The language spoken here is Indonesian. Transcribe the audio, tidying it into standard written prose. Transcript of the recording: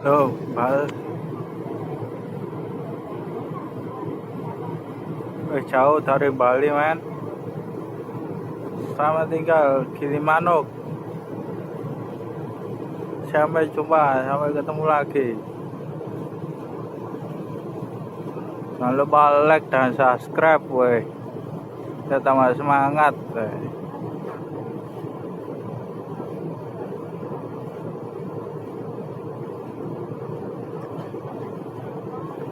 Loh, jauh dari Bali, men. Selamat tinggal Gilimanuk. Sampai jumpa, sampai ketemu lagi. Jangan lupa like dan subscribe, weh. Kita tambah semangat, weh.